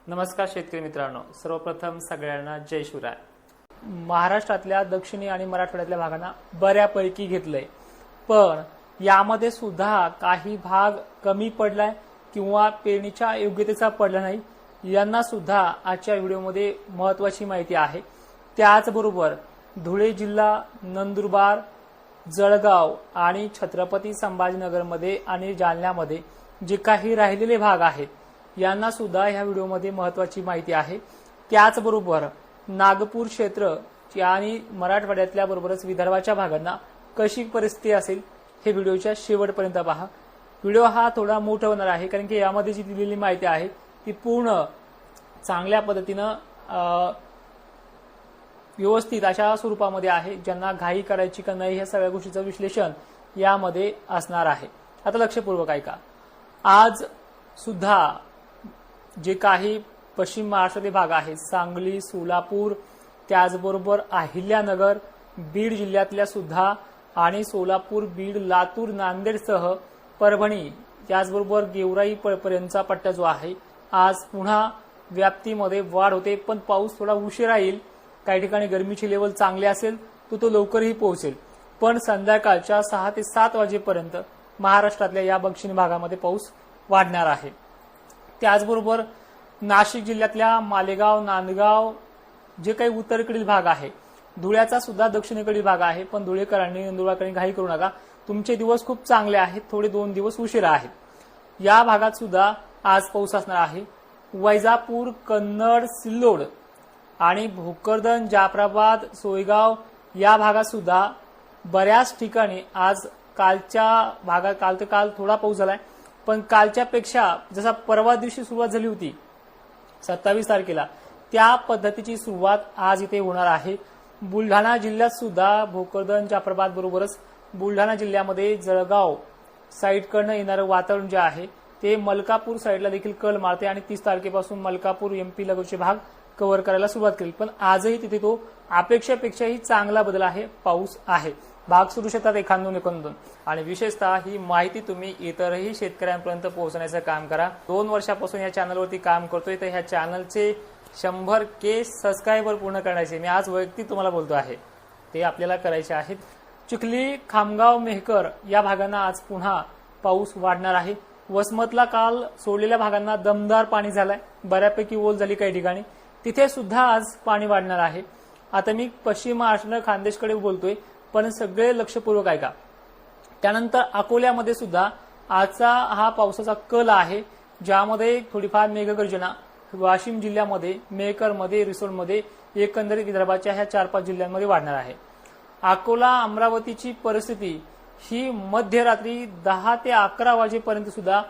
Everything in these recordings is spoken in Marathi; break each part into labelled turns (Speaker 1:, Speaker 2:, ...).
Speaker 1: नमस्कार शेतकरी मित्रांनो, सर्वप्रथम सगळ्यांना जय शिवराय। महाराष्ट्रातल्या दक्षिणी आणि मराठवाड्यातल्या भागांना बऱ्यापैकी घेतलंय, पण यामध्ये सुद्धा काही भाग कमी पडलाय किंवा पेरणीच्या योग्यतेचा पडला नाही। यांना सुद्धा आजच्या व्हिडिओमध्ये महत्त्वाची माहिती आहे। त्याचबरोबर धुळे जिल्हा, नंदुरबार, जळगाव आणि छत्रपती संभाजीनगरमध्ये आणि जालन्यामध्ये जे काही राहिलेले भाग आहेत यांना सुद्धा ह्या व्हिडिओमध्ये महत्त्वाची माहिती आहे। त्याचबरोबर नागपूर क्षेत्र आणि मराठवाड्यातल्या बरोबरच विदर्भाच्या भागांना कशी परिस्थिती असेल हे व्हिडिओच्या शेवटपर्यंत पहा। व्हिडिओ हा थोडा मोठा होणार आहे कारण की यामध्ये जी दिलेली माहिती आहे ती पूर्ण चांगल्या पद्धतीने व्यवस्थित अशा स्वरूपामध्ये आहे, ज्यांना घाई करायची का नाही ह्या सगळ्या गोष्टीचं विश्लेषण यामध्ये असणार आहे। आता लक्षपूर्वक ऐका। आज सुद्धा जे काही पश्चिम महाराष्ट्रातले भाग आहेत, सांगली, सोलापूर, त्याचबरोबर अहिल्यानगर, बीड जिल्ह्यातल्या सुद्धा आणि सोलापूर, बीड, लातूर, नांदेडसह परभणी, त्याचबरोबर गेवराई पर्यंतचा पट्टा जो आहे आज पुन्हा व्याप्तीमध्ये वाढ होते, पण पाऊस थोडा उशिरा येईल। काही ठिकाणी गरमीची लेवल चांगली असेल तो लवकरही पोहोचेल, पण संध्याकाळच्या 6 ते 7 वाजेपर्यंत महाराष्ट्रातल्या या दक्षिणी भागामध्ये पाऊस वाढणार आहे। त्याचबरोबर नाशिक जिल्ह्यातल्या मालेगाव, नांदगाव जे काही उत्तरेकडील भाग आहे, धुळ्याचा सुद्धा दक्षिणेकडील भाग आहे, पण धुळेकरांनी, नंदुरबारकरांनी घाई करू नका, तुमचे दिवस खूप चांगले आहेत, थोडे 2 दिवस उशिरा आहेत। या भागात सुद्धा आज पाऊस असणार आहे। वैजापूर, कन्नड, सिल्लोड आणि भोकरदन, जाफराबाद, सोयगाव या भागात सुद्धा बऱ्याच ठिकाणी आज कालच्या भागात काल थोडा पाऊस झालाय, पण कालच्या पेक्षा जसा परवा दिवशी सुरुवात झाली होती 27 तारखेला त्या पद्धतीची सुरुवात आज इथे होणार आहे। बुलढाणा जिल्ह्यात सुद्धा भोकरदन, जाफराबाद बरोबरच बुलढाणा जिल्ह्यामध्ये जळगाव साईडकडनं येणारं वातावरण जे आहे ते मलकापूर साईडला देखील कल मारते आणि 30 तारखेपासून मलकापूर एमपी लगतचे भाग कव्हर करायला सुरुवात केली, पण आजही तिथे तो अपेक्षेपेक्षाही चांगला बदल आहे, पाऊस आहे। भाग सुरू शकतात एखादून आणि विशेषतः ही माहिती तुम्ही इतरही शेतकऱ्यांपर्यंत पोहोचण्याचं काम करा। 2 वर्षापासून या चॅनलवरती काम करतोय, तर ह्या चॅनलचे 100K सबस्क्रायबर पूर्ण करण्याचे मी आज वैयक्तिक तुम्हाला बोलतो आहे, ते आपल्याला करायचे आहेत। चिखली, खामगाव, मेहकर या भागांना आज पुन्हा पाऊस वाढणार आहे। वसमतला काल सोडलेल्या भागांना दमदार पाणी झालंय, बऱ्यापैकी ओल झाली काही ठिकाणी, तिथे सुद्धा आज पाणी वाढणार आहे। आता मी पश्चिम महाराष्ट्र खानदेशकडे बोलतोय, पण सगळे लक्षपूर्वक ऐका। त्यानंतर अकोल्यामध्ये सुद्धा आजचा हा पावसाचा कल आहे, ज्यामध्ये थोडीफार मेघगर्जना वाशिम जिल्ह्यामध्ये, मेहकरमध्ये, रिसोडमध्ये, एकंदरीत विदर्भाच्या ह्या 4-5 जिल्ह्यांमध्ये वाढणार आहे। अकोला, अमरावतीची परिस्थिती ही मध्यरात्री 10 ते 11 वाजेपर्यंत सुद्धा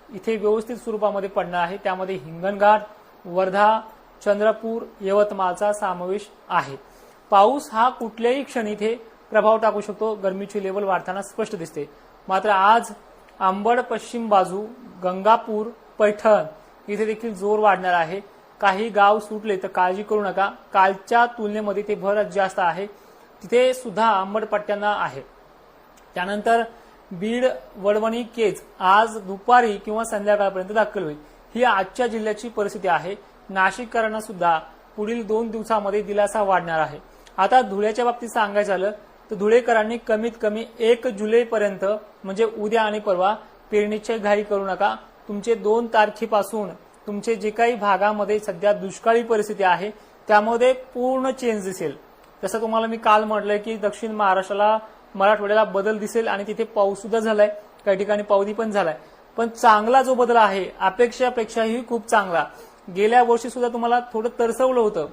Speaker 1: इथे व्यवस्थित स्वरूपामध्ये पडणार आहे। त्यामध्ये हिंगणघाट, वर्धा, चंद्रपूर, यवतमाळचा समावेश आहे। पाऊस हा कुठल्याही क्षणी इथे प्रभाव टाकू शकतो, गरमीची लेवल वाढताना स्पष्ट दिसते। मात्र आज अंबड पश्चिम बाजू, गंगापूर, पैठण इथे देखील जोर वाढणार आहे। काही गाव सुटले तर काळजी करू नका, कालच्या तुलनेमध्ये ते भर जास्त आहे, तिथे सुद्धा अंबड पट्ट्यांना आहे। त्यानंतर बीड, वडवणी, केज आज दुपारी किंवा संध्याकाळपर्यंत दाखल होईल, ही आजच्या जिल्ह्याची परिस्थिती आहे। नाशिककरांना सुद्धा पुढील 2 दिवसामध्ये दिलासा वाढणार आहे। आता धुळ्याच्या बाबतीत सांगायचं झालं तर धुळेकरांनी कमीत कमी 1 जुलैपर्यंत म्हणजे उद्या आणि परवा पेरणीची घाई करू नका। तुमचे 2 तारखेपासून तुमचे जे काही भागामध्ये सध्या दुष्काळी परिस्थिती आहे त्यामध्ये पूर्ण चेंज दिसेल। जसं तुम्हाला मी काल म्हटलंय की दक्षिण महाराष्ट्राला, मराठवाड्याला बदल दिसेल आणि तिथे पाऊस सुद्धा झालाय, काही ठिकाणी पावदी पण झालाय, पण चांगला जो बदल आहे अपेक्षापेक्षाही खूप चांगला। गेल्या वर्षी सुद्धा तुम्हाला थोडं तरसवलं होतं,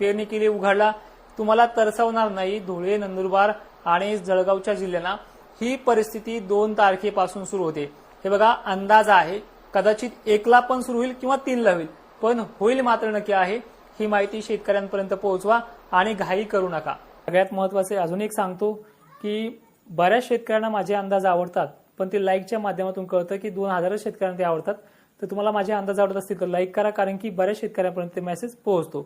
Speaker 1: पेरणी केली, उघडला, तुम्हाला तरसवणार नाही। धुळे, नंदुरबार आणि जळगावच्या जिल्ह्यांना ही परिस्थिती 2 तारखेपासून सुरू होते। हे बघा, अंदाज आहे, कदाचित 1ला पण सुरू होईल किंवा 3ला होईल, पण होईल मात्र नक्की आहे। ही माहिती शेतकऱ्यांपर्यंत पोहोचवा आणि घाई करू नका। सगळ्यात महत्वाचे अजून एक सांगतो की बऱ्याच शेतकऱ्यांना माझे अंदाज आवडतात, पण ते लाईकच्या माध्यमातून कळतं की 2000 शेतकऱ्यांना ते आवडतात। तर तुम्हाला माझे अंदाज आवडत असतील तर लाईक करा, कारण की बऱ्याच शेतकऱ्यांपर्यंत मेसेज पोहोचतो।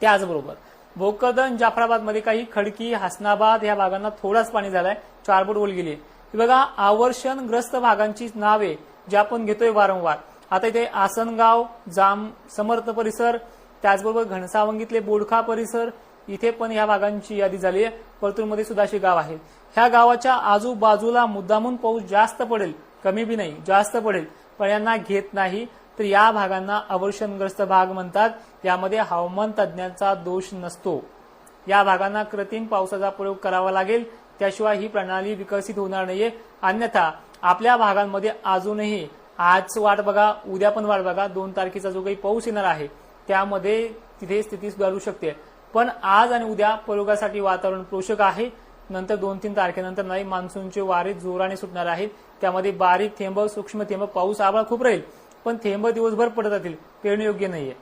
Speaker 1: त्याचबरोबर भोकरदन, जाफराबादमध्ये काही खडकी, हसनाबाद या भागांना थोडाच पाणी झालाय, 4 बोट ओल गेली। बघा, आवर्षणग्रस्त भागांची नावे जे आपण घेतोय वारंवार, आता इथे आसनगाव, जाम समर्थ परिसर, त्याचबरोबर घनसावंगीतले बोडखा परिसर, इथे पण या भागांची यादी झाली आहे. परतूरमध्ये सुद्धा अशी गाव आहेत. ह्या गावाच्या आजूबाजूला मुद्दामून पाऊस जास्त पडेल, कमी बी नाही, जास्त पडेल, पण यांना घेत नाही. तर या भागांना अवर्षणग्रस्त भाग म्हणतात. यामध्ये हवामान तज्ज्ञांचा दोष नसतो. या भागांना कृत्रिम पावसाचा प्रयोग करावा लागेल, त्याशिवाय ही प्रणाली विकसित होणार नाहीये. अन्यथा आपल्या भागांमध्ये अजूनही आज वाट बघा, उद्या पण वाट बघा, 2 तारखेचा जो काही पाऊस येणार आहे त्यामध्ये तिथे स्थिती सुधारू शकते. पण आज आणि उद्या प्रयोगासाठी वातावरण पोषक आहे. नंतर 2-3 तारखेनंतर नाही, मान्सूनचे वारे जोराने सुटणार आहेत. त्यामध्ये बारीक थेंब, सूक्ष्म थेंब, पाऊस आभाळ खूप राहील, पण थेंब दिवसभर पडत राहतील, पेरणी योग्य नाहीये.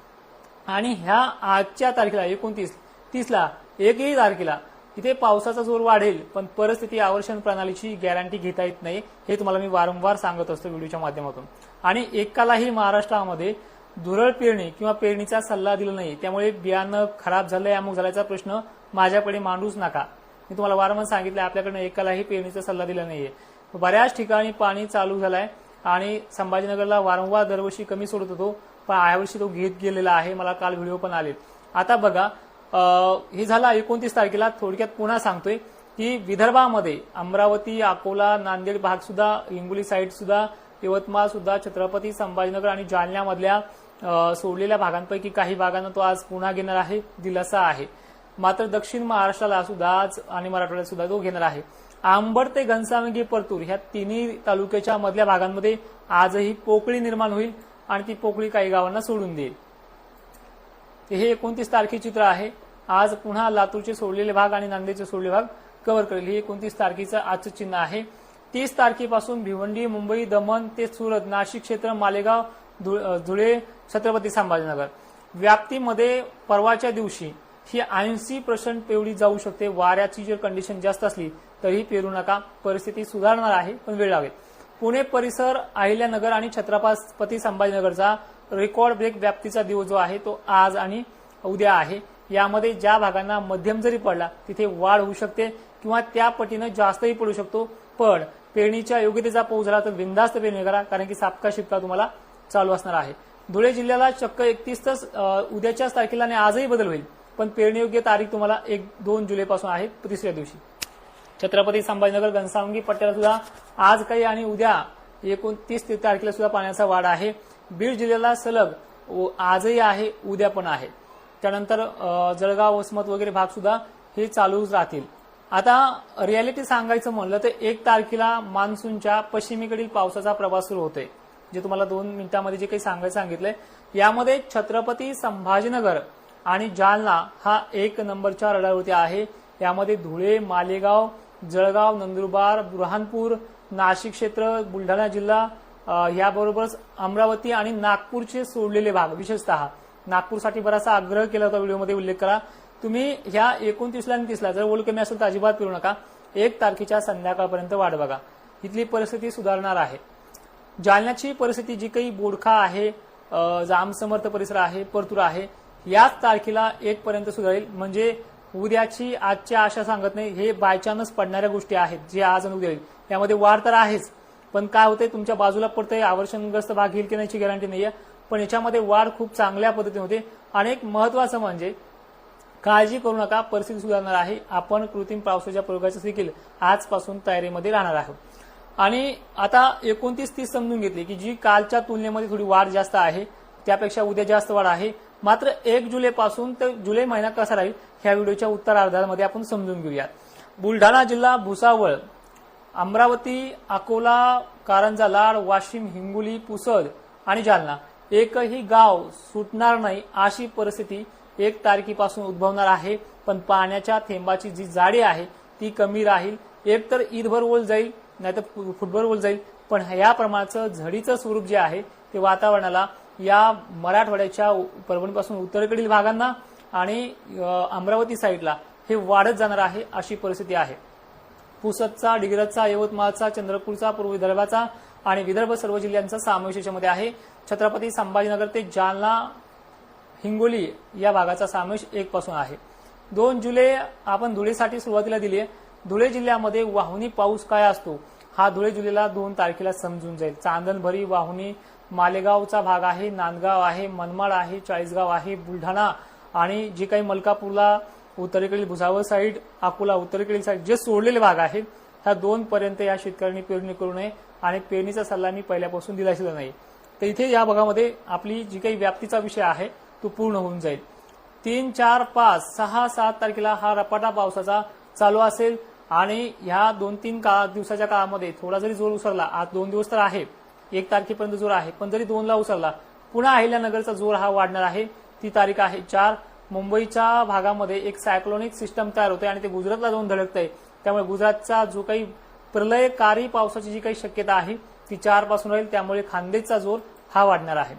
Speaker 1: आणि ह्या आजच्या तारखेला 29-30ला, 1ही तारखेला इथे पावसाचा जोर वाढेल, पण परिस्थिती आवर्षण प्रणालीची गॅरंटी घेता येत नाही. हे तुम्हाला मी वारंवार सांगत असतो व्हिडिओच्या माध्यमातून. आणि एकालाही महाराष्ट्रामध्ये धुरळ पेरणी किंवा पेरणीचा सल्ला दिला नाही. त्यामुळे बियाणं खराब झालंय, अमुक झाल्याचा प्रश्न माझ्याकडे मांडूच नका. मी तुम्हाला वारंवार सांगितलं, आपल्याकडनं एकालाही पेरणीचा सल्ला दिला नाहीये. बऱ्याच ठिकाणी पाणी चालू झालंय आणि संभाजीनगरला वारंवार दरवर्षी कमी सोडत होतो, पण यावर्षी तो घेत गेलेला आहे. मला काल व्हिडिओ पण आले. आता बघा, हे झालं 29 तारखेला. थोडक्यात पुन्हा सांगतोय की विदर्भामध्ये अमरावती, अकोला, नांदेड भाग सुद्धा, हिंगोली साईड सुद्धा, यवतमाळ सुद्धा, छत्रपती संभाजीनगर आणि जालन्यामधल्या सोडलेल्या भागांपैकी काही भागांना तो आज पुन्हा घेणार आहे, दिलासा आहे. मात्र दक्षिण महाराष्ट्राला सुद्धा आज आणि मराठवाड्यात सुद्धा तो घेणार आहे. अंबड ते घनसावंगी, परतूर ह्या तिन्ही तालुक्याच्या मधल्या भागांमध्ये आजही पोकळी निर्माण होईल आणि ती पोकळी काही गावांना सोडून देईल. हे 29 तारखेचे चित्र आहे. आज पुन्हा लातूरचे सोडलेले भाग आणि नांदेडचे सोडलेले भाग कव्हर करेल. हे 29 तारखेचं आजचं चिन्ह आहे. 30 तारखेपासून भिवंडी, मुंबई, दमण ते सुरत, नाशिक क्षेत्र, मालेगाव, धुळे, छत्रपती संभाजीनगर व्याप्तीमध्ये परवाच्या दिवशी ही 80% पेवडी जाऊ शकते. वाऱ्याची जर कंडिशन जास्त असली तरीही पेरू नका, परिस्थिती सुधारणार आहे, पण वेळ लागेल. पुणे परिसर, अहिल्यानगर आणि छत्रपती संभाजीनगरचा रेकॉर्ड ब्रेक व्याप्तीचा दिवस जो आहे तो आज आणि उद्या आहे. यामध्ये ज्या भागांना मध्यम जरी पडला तिथे वाढ होऊ शकते किंवा त्या पटीनं जास्तही पडू शकतो. पण पेरणीच्या योग्यतेचा पाऊस झाला तर बिनधास्त पेरणी करा, कारण की सापका शिपका तुम्हाला चालू असणार आहे. धुळे जिल्ह्याला चक्क 31 उद्याच्याच तारखेला आणि आजही बदल होईल, पण पेरणी योग्य तारीख तुम्हाला 1-2 जुलैपासून आहे, तिसऱ्या दिवशी. छत्रपती संभाजीनगर, घनसावंगी पट्ट्याला सुद्धा आज काही आणि उद्या 29 तारखेला सुद्धा पाण्याचा वाढ आहे. बीड जिल्ह्याला सलग आजही आहे, उद्या पण आहे. त्यानंतर जळगाव, वसमत वगैरे भाग सुद्धा हे चालूच राहतील. आता रियालिटी सांगायचं म्हणलं तर 1 तारखेला मान्सूनच्या पश्चिमेकडील पावसाचा प्रवास सुरू होतोय, जे तुम्हाला 2 मिनिटांमध्ये जे काही सांगायचं सांगितलंय. यामध्ये छत्रपती संभाजीनगर आणि जालना हा 1 नंबरच्या रडारवरती आहे. यामध्ये धुळे, मालेगाव, जळगाव, नंदुरबार, बुरहानपूर, नाशिक क्षेत्र, बुलढाणा जिल्हा, याबरोबरच अमरावती आणि नागपूरचे सोडलेले भाग, विशेषतः नागपूरसाठी बराचसा आग्रह केला होता, व्हिडिओमध्ये उल्लेख करा. तुम्ही ह्या 29ला आणि 30ला जर ओल कमी असेल तर अजिबात फिरू नका. 1 तारखेच्या संध्याकाळपर्यंत वाट बघा, इथली परिस्थिती सुधारणार आहे. जालन्याची परिस्थिती जी काही बोडखा आहे, जामसमर्थ परिसर आहे, परतूर आहे, याच तारखेला 1 पर्यंत सुधारेल. म्हणजे उद्याची आजच्या आशा सांगत नाही, हे बायचान्स पडणाऱ्या गोष्टी आहेत जे आज आणि उद्या येईल. यामध्ये वाढ तर आहेच, पण काय होतंय, तुमच्या बाजूला पडतंय, आवर्षणग्रस्त भाग घेईल की नाहीची गॅरंटी नाहीये, पण याच्यामध्ये वाढ खूप चांगल्या पद्धतीने होते. आणि एक महत्वाचं म्हणजे काळजी करू नका, परिस्थिती सुधारणार आहे. आपण कृत्रिम पावसाच्या प्रयोगाची देखील आजपासून तयारीमध्ये राहणार आहोत. आणि आता 29-30 समजून घेतली की जी कालच्या तुलनेमध्ये थोडी वाढ जास्त आहे, त्यापेक्षा उद्या जास्त वाढ आहे. मात्र 1 जुलैपासून तर जुलै महिना कसा राहील ह्या व्हिडिओच्या उत्तरार्धामध्ये आपण समजून घेऊया. बुलढाणा जिल्हा, भुसावळ, अमरावती, अकोला, कारंजा, लाड, वाशिम, हिंगोली, पुसद आणि जालना एकही गाव सुटणार नाही अशी परिस्थिती 1 तारखेपासून उद्भवणार आहे. पण पाण्याच्या थेंबाची जी जाडी आहे ती कमी राहील. एक तर ईदभर ओल जाईल, नाहीतर फुटभर ओल जाईल, पण या प्रमाणाचं झडीचं स्वरूप जे आहे ते वातावरणाला या मराठवाड्याच्या परभणीपासून उत्तरेकडील भागांना आणि अमरावती साईडला हे वाढत जाणार आहे अशी परिस्थिती आहे. पुसदचा, डिग्रजचा, यवतमाळचा, चंद्रपूरचा, पूर्व विदर्भाचा आणि विदर्भ सर्व जिल्ह्यांचा समावेश याच्यामध्ये आहे. छत्रपती संभाजीनगर ते जालना, हिंगोली या भागाचा समावेश 1 पासून आहे. 2 जुलै आपण धुळेसाठी सुरुवातीला दिली आहे. धुळे जिल्ह्यामध्ये वाहुनी पाऊस काय असतो हा धुळे जिल्ह्याला 2 तारखेला समजून जाईल. चांदणभरी वाहुनी मालेगावचा भाग आहे, नांदगाव आहे, मनमाड आहे, चाळीसगाव आहे, बुलढाणा आणि जे काही मलकापूरला उत्तरेकडील भुसावळ साईड, अकोला उत्तरेकडील साईड जे सोडलेले भाग आहेत ह्या 2 पर्यंत या शेतकऱ्यांनी पेरणी करू नये आणि पेरणीचा सल्ला मी पहिल्यापासून दिला नाही. तर इथे या भागामध्ये आपली जी काही व्याप्तीचा विषय आहे तो पूर्ण होऊन जाईल. 3, 4, 5, 6, 7 तारखेला हा रपाटा पावसाचा चालू असेल आणि ह्या 2-3 दिवसाच्या काळामध्ये थोडा जरी जोर उसरला, आज 2 दिवस तर आहे, 1 तारखेपर्यंत जोर आहे, पण जरी 2 ला उसरला पुन्हा अहिल्यानगरचा जोर हा वाढणार आहे. ती तारीख आहे 4. मुंबईच्या भागामध्ये एक सायक्लोनिक सिस्टम तयार होते आणि ते गुजरातला जाऊन धडकतंय. त्यामुळे गुजरातचा जो काही प्रलयकारी पावसाची जी काही शक्यता आहे ती 4 पासून राहील. त्यामुळे खान्देशचा जोर हा वाढणार आहे.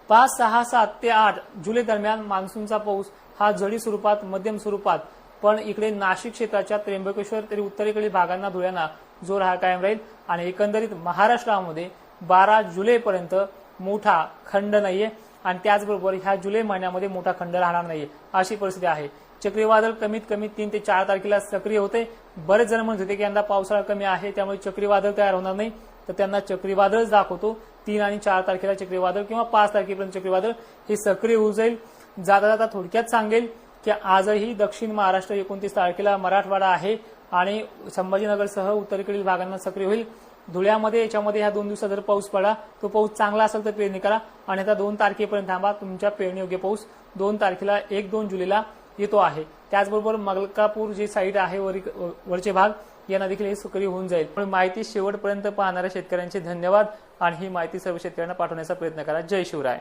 Speaker 1: 5, 6, 7 ते 8 जुलै दरम्यान मान्सूनचा पाऊस हा जडी स्वरूपात, मध्यम स्वरूपात, पण इकडे नाशिक क्षेत्राच्या त्र्यंबकेश्वर तरी उत्तरेकडील भागांना, धुळ्यांना जोर हा कायम राहील आणि एकंदरीत महाराष्ट्रामध्ये 12 जुलैपर्यंत मोठा खंड नाहीये आणि त्याचबरोबर ह्या जुलै महिन्यामध्ये मोठा खंड राहणार नाहीये अशी परिस्थिती आहे. चक्रीवादळ कमीत कमी 3 ते 4 तारखेला सक्रिय होते. बरेच जण म्हणत होते की यंदा पावसाळा कमी आहे त्यामुळे चक्रीवादळ तयार होणार नाही, तर त्यांना चक्रीवादळच दाखवतो. 3 आणि 4 तारखेला चक्रीवादळ किंवा 5 तारखेपर्यंत चक्रीवादळ हे सक्रिय होऊन जाईल. जाता जाता थोडक्यात सांगेल की आजही दक्षिण महाराष्ट्र 29 तारखेला मराठवाडा आहे आणि संभाजीनगरसह उत्तरेकडील भागांना सक्रिय होईल. धुळ्यामध्ये याच्यामध्ये ह्या 2 दिवसात जर पाऊस पडला तो पाऊस चांगला असेल तर पेरणी करा आणि आता 2 तारखेपर्यंत थांबा. तुमच्या पेरणीयोग्य पाऊस 2 तारखेला 1-2 जुलैला येतो आहे. त्याचबरोबर मलकापूर जे साईड आहे वरचे भाग यांना देखील हे सक्रिय होऊन जाईल. पण माहिती शेवटपर्यंत पाहणाऱ्या शेतकऱ्यांचे धन्यवाद आणि ही माहिती सर्व शेतकऱ्यांना पाठवण्याचा प्रयत्न करा. जय शिवराय.